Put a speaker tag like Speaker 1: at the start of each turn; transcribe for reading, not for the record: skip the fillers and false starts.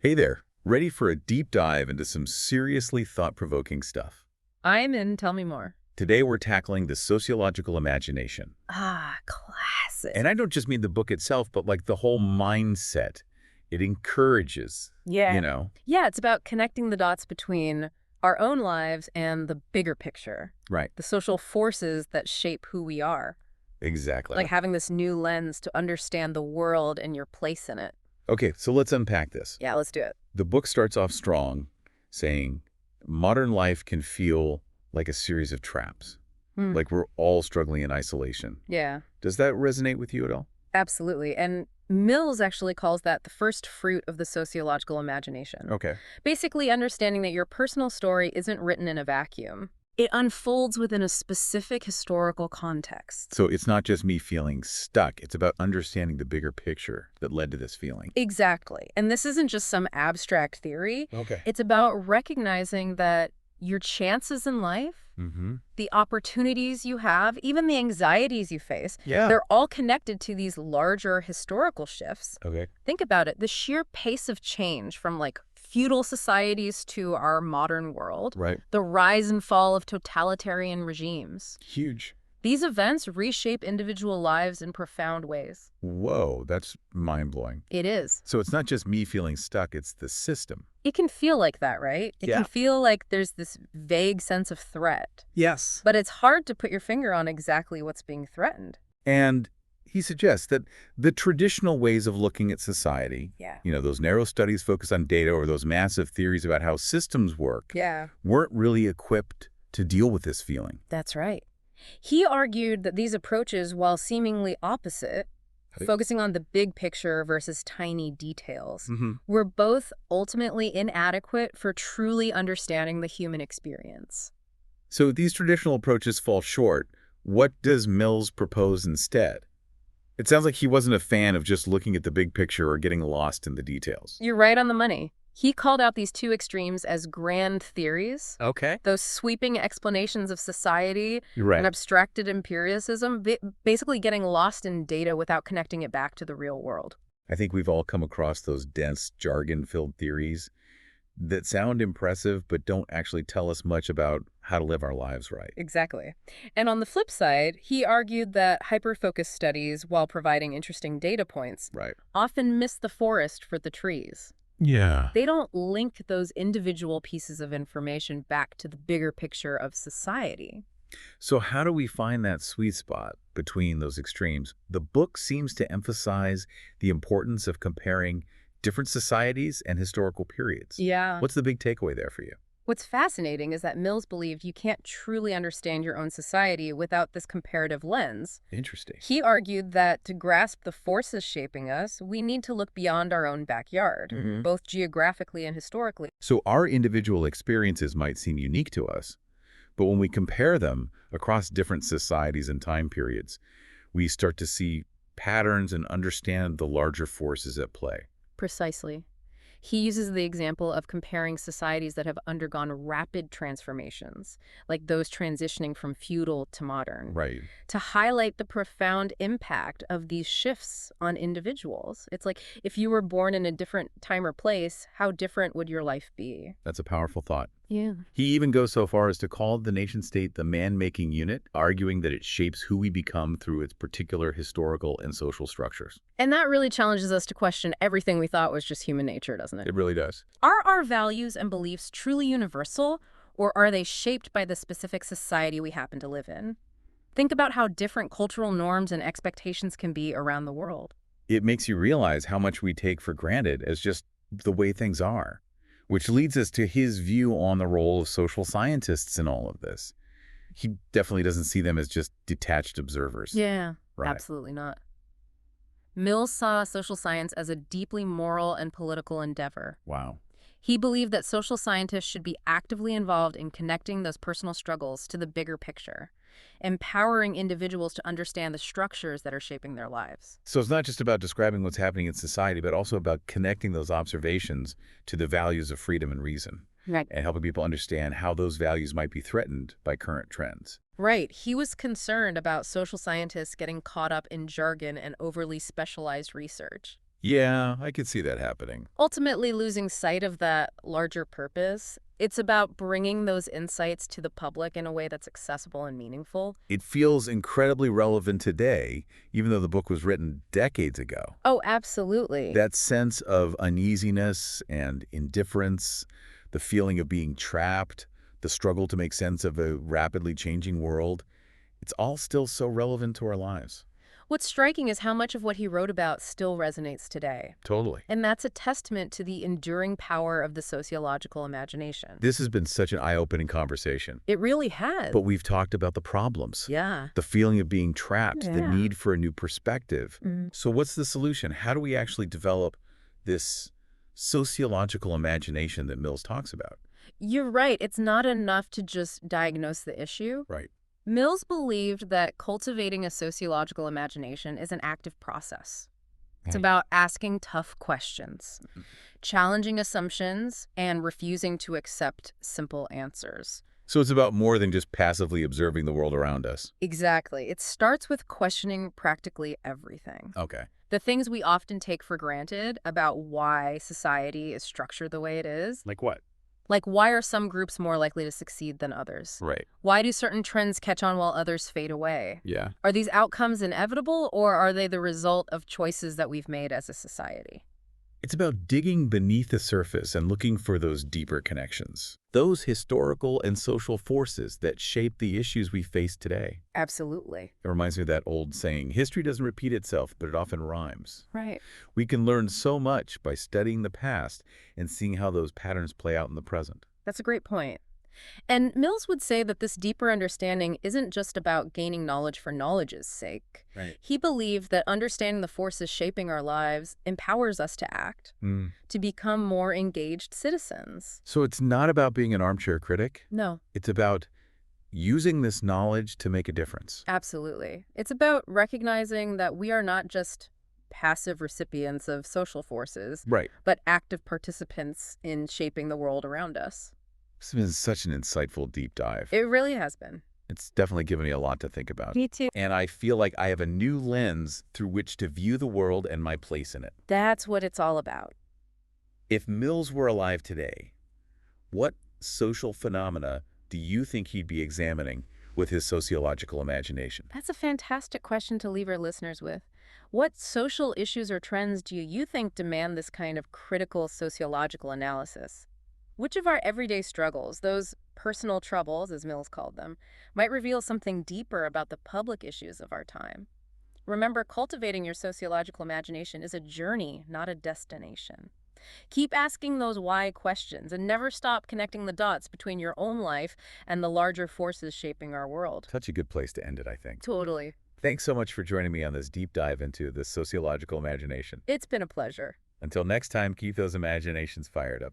Speaker 1: Hey there, ready for a deep dive into some seriously thought-provoking stuff?
Speaker 2: I'm in. Tell me more.
Speaker 1: Today we're tackling the sociological imagination.
Speaker 2: Ah, classic.
Speaker 1: And I don't just mean the book itself, but like the whole mindset it encourages,
Speaker 2: Yeah.
Speaker 1: you know?
Speaker 2: Yeah, it's about connecting the dots between our own lives and the bigger picture,
Speaker 1: Right,
Speaker 2: the social forces that shape who we are.
Speaker 1: exactly.
Speaker 2: Like having this new lens to understand the world and your place in it.
Speaker 1: Okay, so let's unpack this.
Speaker 2: Yeah, let's do it.
Speaker 1: The book starts off strong, saying modern life can feel like a series of traps,
Speaker 2: Hmm.
Speaker 1: like we're all struggling in isolation.
Speaker 2: Yeah,
Speaker 1: Does that resonate with you at all?
Speaker 2: absolutely. And Mills actually calls that the first fruit of the sociological imagination.
Speaker 1: Okay.
Speaker 2: Basically, understanding that your personal story isn't written in a vacuum. It unfolds within a specific historical context.
Speaker 1: So it's not just me feeling stuck. It's about understanding the bigger picture that led to this feeling.
Speaker 2: Exactly. And this isn't just some abstract theory.
Speaker 1: Okay.
Speaker 2: It's about recognizing that your chances in life,
Speaker 1: Mm-hmm.
Speaker 2: the opportunities you have, even the anxieties you face,
Speaker 1: Yeah.
Speaker 2: they're all connected to these larger historical shifts.
Speaker 1: Okay.
Speaker 2: Think about it. The sheer pace of change from like feudal societies to our modern world,
Speaker 1: Right.
Speaker 2: the rise and fall of totalitarian regimes.
Speaker 1: Huge.
Speaker 2: These events reshape individual lives in profound ways.
Speaker 1: Whoa, that's mind-blowing.
Speaker 2: It is.
Speaker 1: So it's not just me feeling stuck, it's the system.
Speaker 2: It can feel like that, right? It
Speaker 1: Yeah.
Speaker 2: can feel like there's this vague sense of threat.
Speaker 1: Yes.
Speaker 2: But it's hard to put your finger on exactly what's being threatened.
Speaker 1: And he suggests that the traditional ways of looking at society,
Speaker 2: Yeah.
Speaker 1: those narrow studies focused on data or those massive theories about how systems work,
Speaker 2: Yeah,
Speaker 1: weren't really equipped to deal with this feeling.
Speaker 2: that's right. He argued that these approaches, while seemingly opposite,
Speaker 1: Right.
Speaker 2: focusing on the big picture versus tiny details,
Speaker 1: Mm-hmm.
Speaker 2: were both ultimately inadequate for truly understanding the human experience.
Speaker 1: So these traditional approaches fall short. What does Mills propose instead? It sounds like he wasn't a fan of just looking at the big picture or getting lost in the details.
Speaker 2: You're right on the money. He called out these two extremes as grand theories,
Speaker 1: Okay.
Speaker 2: those sweeping explanations of society
Speaker 1: You're right.
Speaker 2: and abstracted empiricism, basically getting lost in data without connecting it back to the real world.
Speaker 1: I think we've all come across those dense, jargon-filled theories that sound impressive but don't actually tell us much about how to live our lives right.
Speaker 2: Exactly. And on the flip side, he argued that hyper-focused studies, while providing interesting data points,
Speaker 1: Right.
Speaker 2: often miss the forest for the trees.
Speaker 1: Yeah.
Speaker 2: They don't link those individual pieces of information back to the bigger picture of society.
Speaker 1: So how do we find that sweet spot between those extremes? The book seems to emphasize the importance of comparing different societies and historical periods.
Speaker 2: Yeah.
Speaker 1: What's the big takeaway there for you?
Speaker 2: What's fascinating is that Mills believed you can't truly understand your own society without this comparative lens.
Speaker 1: Interesting.
Speaker 2: He argued that to grasp the forces shaping us, we need to look beyond our own backyard,
Speaker 1: Mhm.
Speaker 2: both geographically and historically.
Speaker 1: So our individual experiences might seem unique to us, but when we compare them across different societies and time periods, we start to see patterns and understand the larger forces at play.
Speaker 2: Precisely. He uses the example of comparing societies that have undergone rapid transformations, like those transitioning from feudal to modern,
Speaker 1: Right.
Speaker 2: to highlight the profound impact of these shifts on individuals. It's like if you were born in a different time or place, how different would your life be?
Speaker 1: That's a powerful thought.
Speaker 2: Yeah.
Speaker 1: He even goes so far as to call the nation-state the man-making unit, arguing that it shapes who we become through its particular historical and social structures.
Speaker 2: And that really challenges us to question everything we thought was just human nature, doesn't it?
Speaker 1: It really does.
Speaker 2: Are our values and beliefs truly universal, or are they shaped by the specific society we happen to live in? Think about how different cultural norms and expectations can be around the world.
Speaker 1: It makes you realize how much we take for granted as just the way things are, which leads us to his view on the role of social scientists in all of this. He definitely doesn't see them as just detached observers.
Speaker 2: Yeah,
Speaker 1: Right.
Speaker 2: absolutely not. Mills saw social science as a deeply moral and political endeavor.
Speaker 1: Wow.
Speaker 2: He believed that social scientists should be actively involved in connecting those personal struggles to the bigger picture, empowering individuals to understand the structures that are shaping their lives.
Speaker 1: So it's not just about describing what's happening in society, but also about connecting those observations to the values of freedom and reason,
Speaker 2: Right.
Speaker 1: and helping people understand how those values might be threatened by current trends.
Speaker 2: Right. He was concerned about social scientists getting caught up in jargon and overly specialized research.
Speaker 1: Yeah, I could see that happening.
Speaker 2: ultimately losing sight of that larger purpose. It's about bringing those insights to the public in a way that's accessible and meaningful.
Speaker 1: It feels incredibly relevant today, even though the book was written decades ago.
Speaker 2: Oh, absolutely.
Speaker 1: That sense of uneasiness and indifference, the feeling of being trapped, the struggle to make sense of a rapidly changing world, it's all still so relevant to our lives.
Speaker 2: What's striking is how much of what he wrote about still resonates today.
Speaker 1: Totally.
Speaker 2: And that's a testament to the enduring power of the sociological imagination.
Speaker 1: This has been such an eye-opening conversation.
Speaker 2: It really has.
Speaker 1: But we've talked about the problems,
Speaker 2: Yeah.
Speaker 1: the feeling of being trapped, the
Speaker 2: Yeah.
Speaker 1: need for a new perspective.
Speaker 2: Mhm.
Speaker 1: So what's the solution? How do we actually develop this sociological imagination that Mills talks about?
Speaker 2: You're right. It's not enough to just diagnose the issue.
Speaker 1: Right.
Speaker 2: Mills believed that cultivating a sociological imagination is an active process. It's
Speaker 1: Right.
Speaker 2: about asking tough questions, challenging assumptions, and refusing to accept simple answers.
Speaker 1: So it's about more than just passively observing the world around us.
Speaker 2: Exactly. It starts with questioning practically everything.
Speaker 1: Okay.
Speaker 2: The things we often take for granted about why society is structured the way it is.
Speaker 1: Like what?
Speaker 2: Like, why are some groups more likely to succeed than others?
Speaker 1: Right.
Speaker 2: Why do certain trends catch on while others fade away?
Speaker 1: Yeah.
Speaker 2: Are these outcomes inevitable, or are they the result of choices that we've made as a society?
Speaker 1: It's about digging beneath the surface and looking for those deeper connections. Those historical and social forces that shape the issues we face today.
Speaker 2: Absolutely.
Speaker 1: It reminds me of that old saying, history doesn't repeat itself, but it often rhymes.
Speaker 2: Right.
Speaker 1: We can learn so much by studying the past and seeing how those patterns play out in the present.
Speaker 2: That's a great point. And Mills would say that this deeper understanding isn't just about gaining knowledge for knowledge's sake.
Speaker 1: Right.
Speaker 2: He believed that understanding the forces shaping our lives empowers us to act, to become more engaged citizens.
Speaker 1: So it's not about being an armchair critic.
Speaker 2: No,
Speaker 1: It's about using this knowledge to make a difference.
Speaker 2: absolutely. It's about recognizing that we are not just passive recipients of social forces,
Speaker 1: Right.
Speaker 2: but active participants in shaping the world around us.
Speaker 1: This has been such an insightful deep dive.
Speaker 2: It really has been.
Speaker 1: It's definitely given me a lot to think about.
Speaker 2: Me too.
Speaker 1: And I feel like I have a new lens through which to view the world and my place in it.
Speaker 2: That's what it's all about.
Speaker 1: If Mills were alive today, what social phenomena do you think he'd be examining with his sociological imagination?
Speaker 2: That's a fantastic question to leave our listeners with. What social issues or trends do you think demand this kind of critical sociological analysis? Which of our everyday struggles, those personal troubles, as Mills called them, might reveal something deeper about the public issues of our time? Remember, cultivating your sociological imagination is a journey, not a destination. Keep asking those why questions and never stop connecting the dots between your own life and the larger forces shaping our world.
Speaker 1: Such a good place to end it, I think.
Speaker 2: Totally.
Speaker 1: Thanks so much for joining me on this deep dive into the sociological imagination.
Speaker 2: It's been a pleasure.
Speaker 1: Until next time, keep those imaginations fired up.